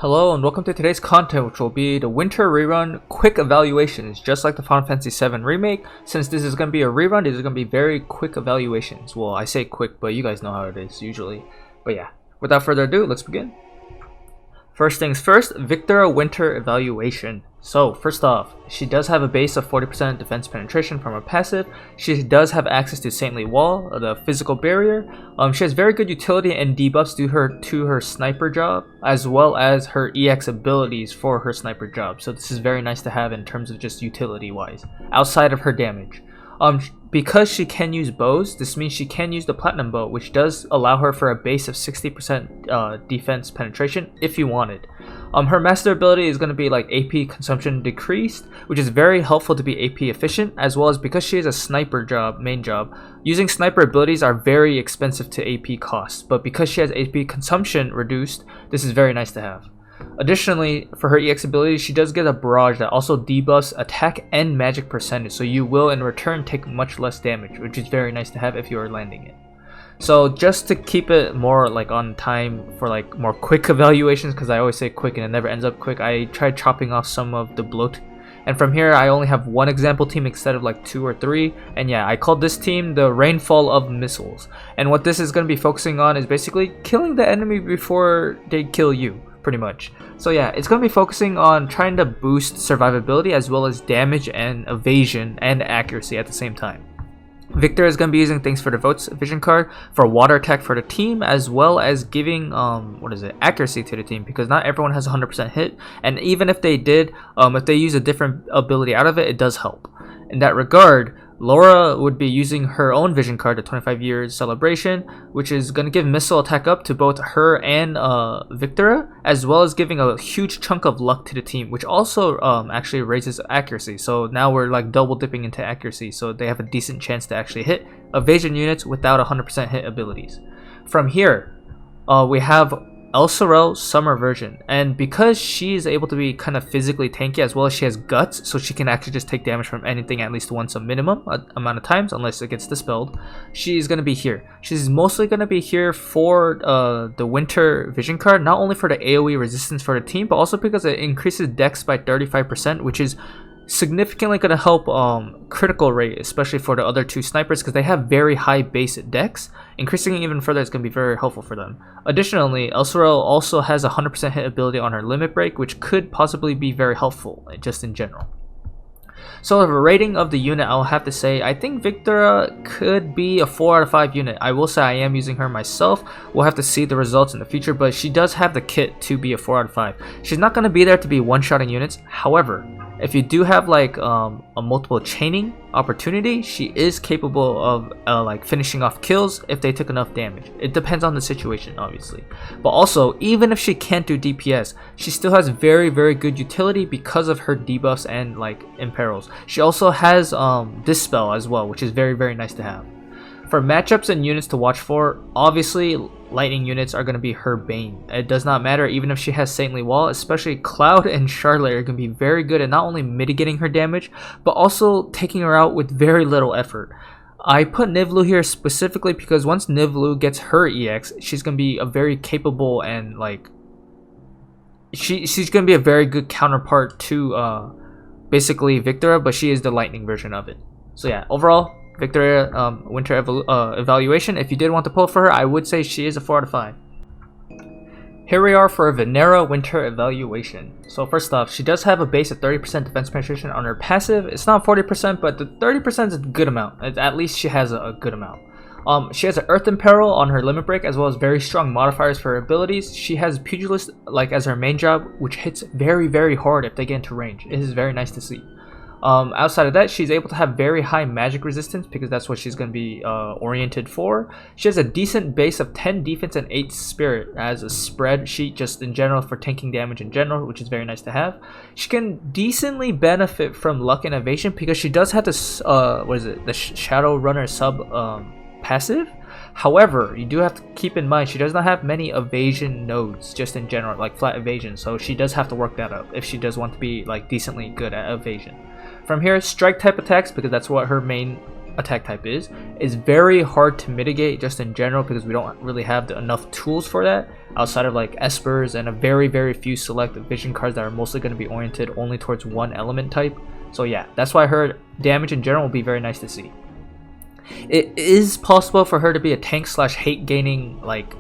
Hello and welcome to today's content, which will be the Winter Rerun quick evaluations. Just like the Final Fantasy VII Remake, since this is going to be a rerun, these are going to be very quick evaluations. Well, I say quick, but you guys know how it is usually. But yeah, without further ado, let's begin. First things first, Viktora Winter Evaluation. So first off, she does have a base of 40% defense penetration from her passive. She does have access to Saintly Wall, the physical barrier. She has very good utility and debuffs due to her sniper job, as well as her EX abilities for her sniper job. So this is very nice to have in terms of just utility wise, outside of her damage. Because she can use bows, this means she can use the platinum bow, which does allow her for a base of 60% defense penetration if you wanted. Her master ability is going to be like AP consumption decreased, which is very helpful to be AP efficient, as well as because she has a sniper job, main job. Using sniper abilities are very expensive to AP costs, but because she has AP consumption reduced, this is very nice to have. Additionally, for her EX ability, she does get a barrage that also debuffs attack and magic percentage, so you will in return take much less damage, which is very nice to have if you are landing it. So just to keep it more like on time for like more quick evaluations, because I always say quick and it never ends up quick, I tried chopping off some of the bloat. And from here, I only have one example team instead of like 2 or 3. And yeah, I called this team the Rainfall of Missiles. And what this is going to be focusing on is basically killing the enemy before they kill you, pretty much. So yeah, it's going to be focusing on trying to boost survivability as well as damage and evasion and accuracy at the same time. Viktora is going to be using things for the Votes vision card for water attack for the team, as well as giving accuracy to the team, because not everyone has 100% hit, and even if they did, if they use a different ability out of it, it does help. In that regard, Laura would be using her own vision card, the 25 years celebration, which is going to give missile attack up to both her and Viktora, as well as giving a huge chunk of luck to the team, which also actually raises accuracy. So now we're like double dipping into accuracy, so they have a decent chance to actually hit evasion units without 100% hit abilities. From here, we have El Sorel's summer version, and because she is able to be kind of physically tanky, as well as she has guts, so she can actually just take damage from anything at least once a minimum amount of times unless it gets dispelled, she's going to be here. She's mostly going to be here for the winter vision card, not only for the AoE resistance for the team, but also because it increases dex by 35%, which is significantly going to help critical rate, especially for the other 2 snipers, because they have very high base dex. Increasing it even further is going to be very helpful for them. Additionally, El Sorel also has a 100% hit ability on her limit break, which could possibly be very helpful just in general. So the rating of the unit, I'll have to say, I think Viktora could be a 4 out of 5 unit. I will say I am using her myself. We'll have to see the results in the future, but she does have the kit to be a 4 out of 5. She's not going to be there to be one-shotting units. However, if you do have like a multiple chaining opportunity, she is capable of like finishing off kills if they took enough damage. It depends on the situation, obviously. But also, even if she can't do DPS, she still has very good utility because of her debuffs and like imperils. She also has Dispel as well, which is very nice to have. For matchups and units to watch for, obviously lightning units are going to be her bane. It does not matter even if she has Saintly Wall, especially Cloud and Charlotte are going to be very good at not only mitigating her damage, but also taking her out with very little effort. I put Nivlu here specifically because once Nivlu gets her EX, she's going to be a very capable and like she's going to be a very good counterpart to basically Viktora, but she is the lightning version of it. So yeah, overall, Viktora winter evaluation. If you did want to pull for her, I would say she is a 4 out of 5. Here we are for Vinera winter evaluation. So first off, she does have a base of 30% defense penetration on her passive. It's not 40%, but the 30% is a good amount. At least she has a good amount. She has an Earth Imperil on her limit break, as well as very strong modifiers for her abilities. She has Pugilist like as her main job, which hits very hard if they get into range. It is very nice to see. Outside of that, she's able to have very high magic resistance because that's what she's going to be oriented for. She has a decent base of 10 defense and 8 spirit as a spread sheet just in general for tanking damage in general, which is very nice to have. She can decently benefit from luck and evasion because she does have this the Shadow Runner sub passive. However, you do have to keep in mind she does not have many evasion nodes just in general, like flat evasion, so she does have to work that up if she does want to be like decently good at evasion. From here, strike type attacks, because that's what her main attack type is very hard to mitigate just in general, because we don't really have enough tools for that outside of like espers and a very few select vision cards that are mostly going to be oriented only towards one element type. So yeah, that's why her damage in general will be very nice to see. It is possible for her to be a tank slash hate gaining like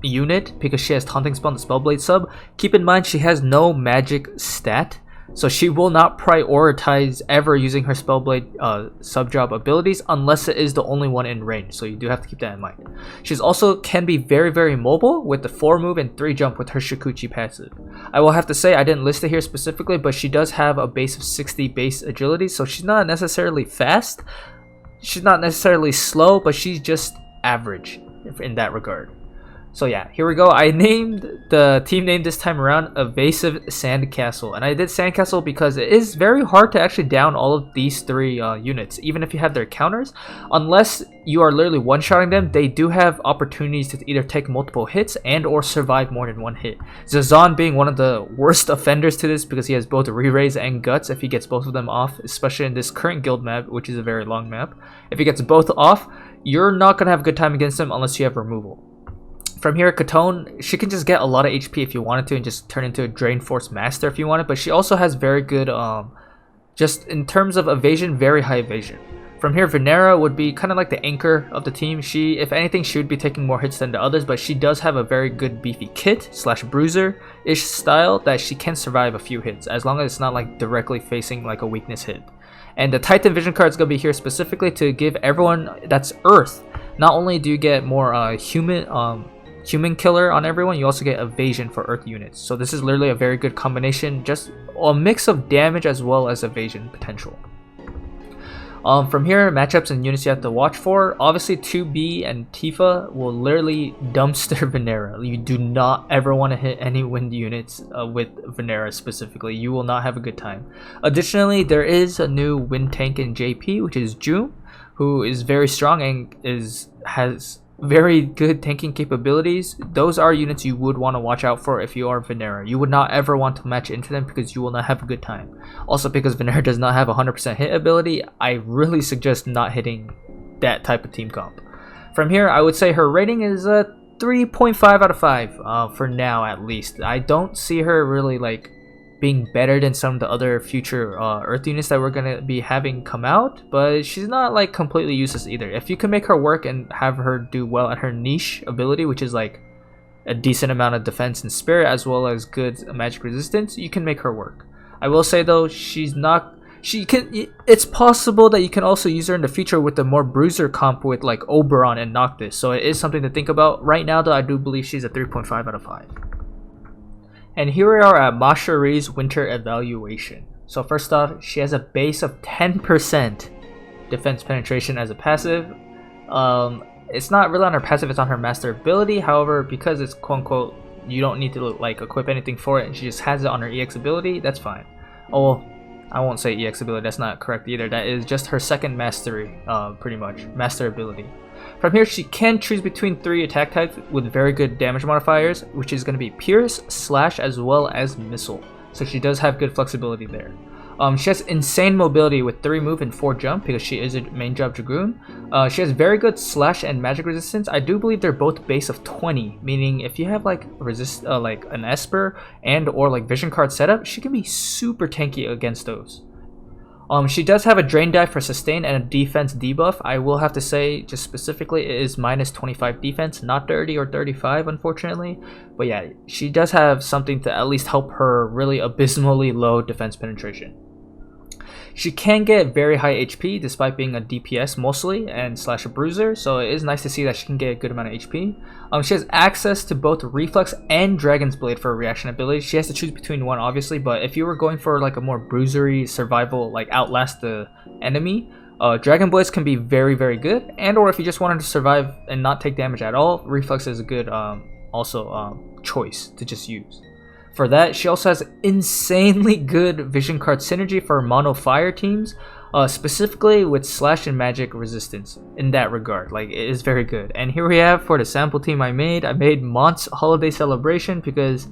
unit because she has taunting spell and the Spellblade sub. Keep in mind she has no magic stat, so she will not prioritize ever using her Spellblade sub job abilities unless it is the only one in range, so you do have to keep that in mind. She's also can be very mobile with the 4 move and 3 jump with her Shikuchi passive. I will have to say I didn't list it here specifically, but she does have a base of 60 base agility, so she's not necessarily fast, she's not necessarily slow, but she's just average in that regard. So yeah, here we go. I named the team name this time around Evasive Sandcastle, and I did Sandcastle because it is very hard to actually down all of these 3 units, even if you have their counters. Unless you are literally one-shotting them, they do have opportunities to either take multiple hits and or survive more than 1 hit. Zazan being one of the worst offenders to this because he has both Re-Raise and Guts if he gets both of them off, especially in this current guild map, which is a very long map. If he gets both off, you're not going to have a good time against him unless you have removal. From here, Katone, she can just get a lot of HP if you wanted to and just turn into a Drain Force Master if you wanted, but she also has very good, just in terms of evasion, very high evasion. From here, Vinera would be kind of like the anchor of the team. She, if anything, she would be taking more hits than the others, but she does have a very good beefy kit slash bruiser-ish style that she can survive a few hits, as long as it's not like directly facing like a weakness hit. And the Titan Vision card is going to be here specifically to give everyone that's Earth. Not only do you get more human killer on everyone, you also get evasion for Earth units. So this is literally a very good combination, just a mix of damage as well as evasion potential. From here, matchups and units you have to watch for. Obviously 2B and Tifa will literally dumpster Vinera. You do not ever want to hit any wind units with Vinera specifically. You will not have a good time. Additionally, there is a new wind tank in JP, which is June, who is very strong and has very good tanking capabilities. Those are units you would want to watch out for if you are Vinera. You would not ever want to match into them because you will not have a good time. Also, because Vinera does not have a 100% hit ability, I really suggest not hitting that type of team comp. From here, I would say her rating is a 3.5 out of 5 for now at least. I don't see her really like being better than some of the other future Earth units that we're gonna be having come out, but she's not like completely useless either. If you can make her work and have her do well at her niche ability, which is like a decent amount of defense and spirit as well as good magic resistance, you can make her work. I will say though, it's possible that you can also use her in the future with the more bruiser comp with like Oberon and Noctis, so it is something to think about. Right now though, I do believe she's a 3.5 out of 5. And here we are at Macherie's winter evaluation. So first off, she has a base of 10% defense penetration as a passive. It's not really on her passive, it's on her master ability. However, because it's quote unquote, you don't need to like equip anything for it and she just has it on her EX ability, that's fine. Oh, I won't say EX ability, that's not correct either. That is just her second mastery, pretty much, master ability. From here, she can choose between 3 attack types with very good damage modifiers, which is going to be Pierce, Slash, as well as Missile. So she does have good flexibility there. She has insane mobility with 3 move and 4 jump because she is a main job Dragoon. She has very good Slash and magic resistance. I do believe they're both base of 20, meaning if you have like like an Esper and or like vision card setup, she can be super tanky against those. She does have a drain die for sustain and a defense debuff. I will have to say, just specifically, it is minus 25 defense, not 30 or 35, unfortunately. But yeah, she does have something to at least help her really abysmally low defense penetration. She can get very high HP despite being a DPS mostly and slash a bruiser, so it is nice to see that she can get a good amount of HP. She has access to both Reflex and Dragon's Blade for reaction ability. She has to choose between one obviously, but if you were going for like a more bruisery survival, like outlast the enemy, Dragon Blades can be very good, and or if you just wanted to survive and not take damage at all, Reflex is a good choice to just use. For that, she also has insanely good vision card synergy for mono fire teams, specifically with slash and magic resistance in that regard. Like, it is very good. And here we have for the sample team I made Mont's Holiday Celebration because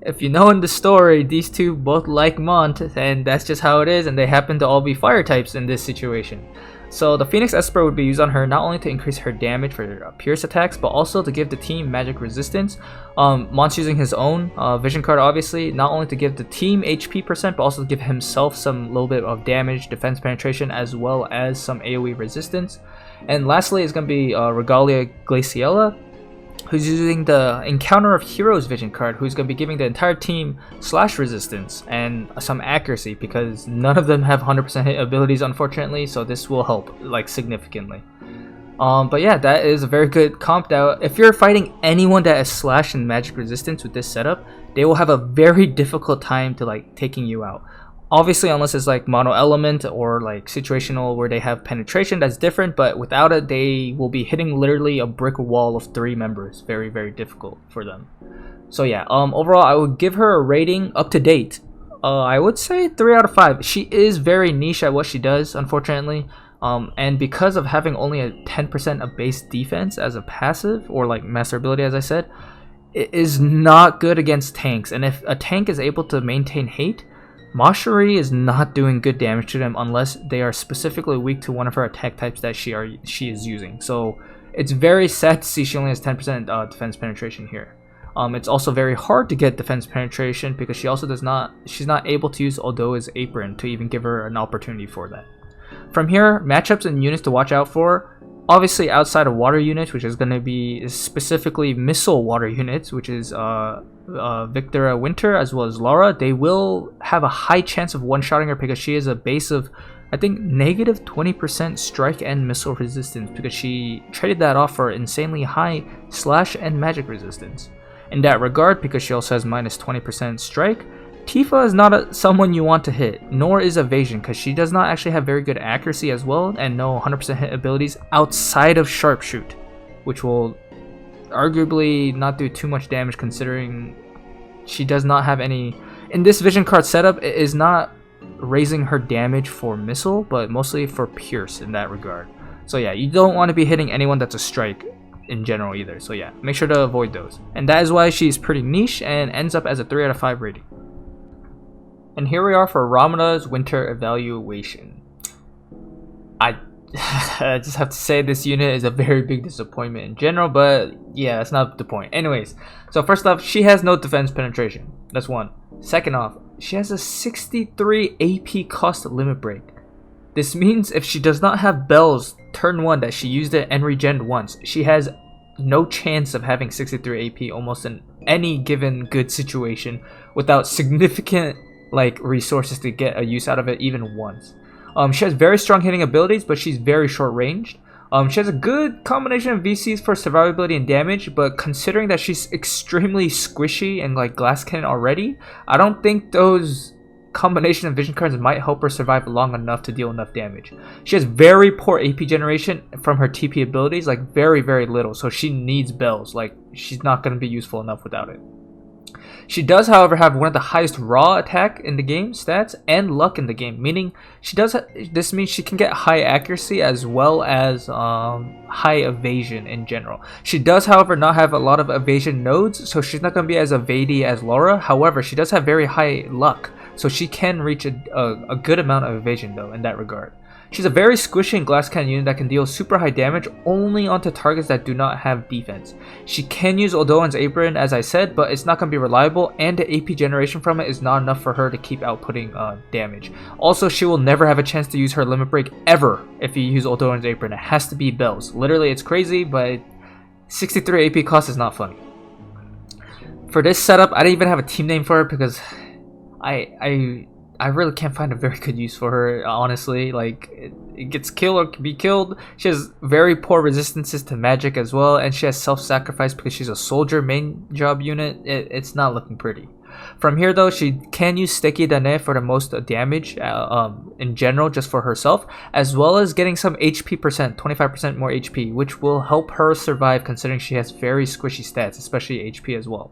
if you know in the story, these two both like Mont and that's just how it is, and they happen to all be fire types in this situation. So the Phoenix Esper would be used on her not only to increase her damage for pierce attacks, but also to give the team magic resistance. Mon's using his own vision card, obviously, not only to give the team HP percent, but also to give himself some little bit of damage, defense penetration, as well as some AoE resistance. And lastly is going to be Regalia Glaciella, who's using the Encounter of Heroes vision card, who's going to be giving the entire team slash resistance and some accuracy, because none of them have 100% hit abilities, unfortunately, so this will help like significantly. But yeah, that is a very good comp. That if you're fighting anyone that has slash and magic resistance with this setup, they will have a very difficult time to like taking you out. Obviously, unless it's like mono element or like situational where they have penetration, that's different, but without it, they will be hitting literally a brick wall of 3 members. Very, very difficult for them. So yeah, overall, I would give her a rating up to date. I would say 3 out of 5. She is very niche at what she does, unfortunately. And because of having only a 10% of base defense as a passive, or like master ability, as I said, it is not good against tanks. And if a tank is able to maintain hate, Macherie is not doing good damage to them unless they are specifically weak to one of her attack types that she is using. So it's very sad to see she only has 10% defense penetration here. It's also very hard to get defense penetration because she's not able to use Odoa's apron to even give her an opportunity for that. From here, matchups and units to watch out for. Obviously, outside of water units, which is going to be specifically missile water units, which is Viktora Winter as well as Laura, they will have a high chance of one-shotting her because she has a base of, I think, negative 20% strike and missile resistance, because she traded that off for insanely high slash and magic resistance. In that regard, because she also has minus 20% strike, Tifa is not someone you want to hit, nor is evasion, because she does not actually have very good accuracy as well, and no 100% hit abilities outside of sharpshoot, which will arguably not do too much damage considering she does not have any. In this vision card setup, it is not raising her damage for missile, but mostly for pierce in that regard. So yeah, you don't want to be hitting anyone that's a strike in general either, so yeah, make sure to avoid those. And that is why she's pretty niche and ends up as a 3 out of 5 rating. And here we are for Ramada's winter evaluation. I just have to say this unit is a very big disappointment in general, but yeah, that's not the point. Anyways, so first off, she has no defense penetration. That's one. Second off, she has a 63 AP cost limit break. This means if she does not have bells turn 1 that she used it and regen once, she has no chance of having 63 AP almost in any given good situation without significant like resources to get a use out of it even once. She has very strong hitting abilities, but she's very short ranged. She has a good combination of VCs for survivability and damage, but considering that she's extremely squishy and like glass cannon already, I don't think those combination of vision cards might help her survive long enough to deal enough damage. She has very poor AP generation from her TP abilities, like very, very little, so she needs bells. Like, she's not going to be useful enough without it. She does, however, have one of the highest raw attack in the game stats and luck in the game, meaning this means she can get high accuracy as well as high evasion in general. She does, however, not have a lot of evasion nodes, so she's not going to be as evadey as Laura. However, she does have very high luck, so she can reach a good amount of evasion though in that regard. She's a very squishy and glass cannon unit that can deal super high damage only onto targets that do not have defense. She can use Odoan's apron, as I said, but it's not going to be reliable, and the AP generation from it is not enough for her to keep outputting damage. Also, she will never have a chance to use her limit break ever if you use Odoan's apron. It has to be bells. Literally, it's crazy, but 63 AP cost is not funny. For this setup, I didn't even have a team name for her because I really can't find a very good use for her, honestly. Like, it gets killed or can be killed. She has very poor resistances to magic as well, and she has self-sacrifice because she's a soldier main job unit. It's not looking pretty. From here though, she can use Sticky Dane for the most damage in general, just for herself, as well as getting some HP percent, 25% more HP, which will help her survive considering she has very squishy stats, especially HP as well.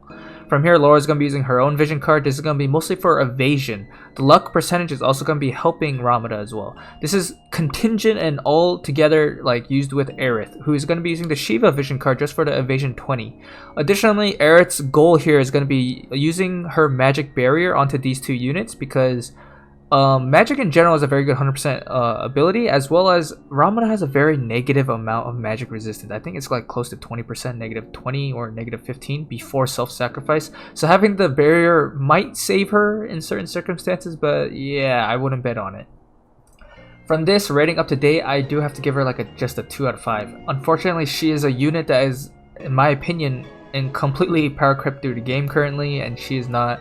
From here, Laura's going to be using her own vision card. This is going to be mostly for evasion. The luck percentage is also going to be helping Ramada as well. This is contingent and all together like used with Aerith, who is going to be using the Shiva vision card just for the evasion 20. Additionally, Aerith's goal here is going to be using her magic barrier onto these two units because Magic in general is a very good 100% ability, as well as Ramada has a very negative amount of magic resistance. I think it's like close to 20%, negative 20 or negative 15 before self-sacrifice. So having the barrier might save her in certain circumstances, but yeah, I wouldn't bet on it. From this rating up to date, I do have to give her like just a 2 out of 5. Unfortunately, she is a unit that is, in my opinion, completely power crept through the game currently, and she is not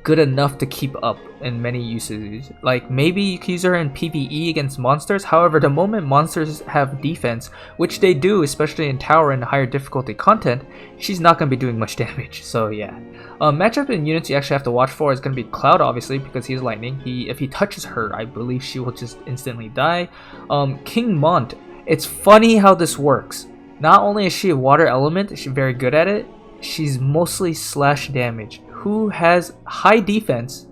good enough to keep up in many usages. Like maybe you can use her in PvE against monsters. However, the moment monsters have defense, which they do, especially in tower and higher difficulty content, she's not going to be doing much damage. So yeah, matchup in units you actually have to watch for is going to be Cloud, obviously, because he's lightning. If he touches her, I believe she will just instantly die. King Mont, it's funny how this works. Not only is she a water element, she's very good at it, she's mostly slash damage. Who has high defense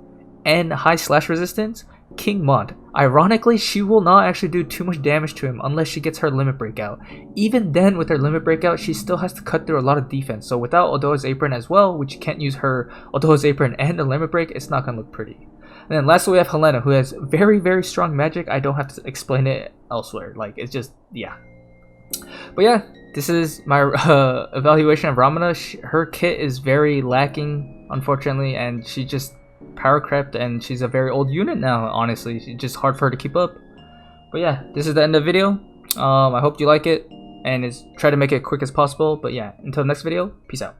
and high slash resistance? King Mont. Ironically, she will not actually do too much damage to him unless she gets her limit breakout. Even then, with her limit breakout, she still has to cut through a lot of defense. So without Odoa's Apron as well, which you can't use her Odoa's Apron and the limit break, it's not going to look pretty. And then lastly, we have Helena, who has very, very strong magic. I don't have to explain it elsewhere. Like, it's just, yeah. But yeah, this is my evaluation of Ramada. Her kit is very lacking, unfortunately, and she just power crept, and she's a very old unit now, honestly. It's just hard for her to keep up. But yeah, this is the end of the video. I hope you like it, and try to make it quick as possible. But yeah, until next video, peace out.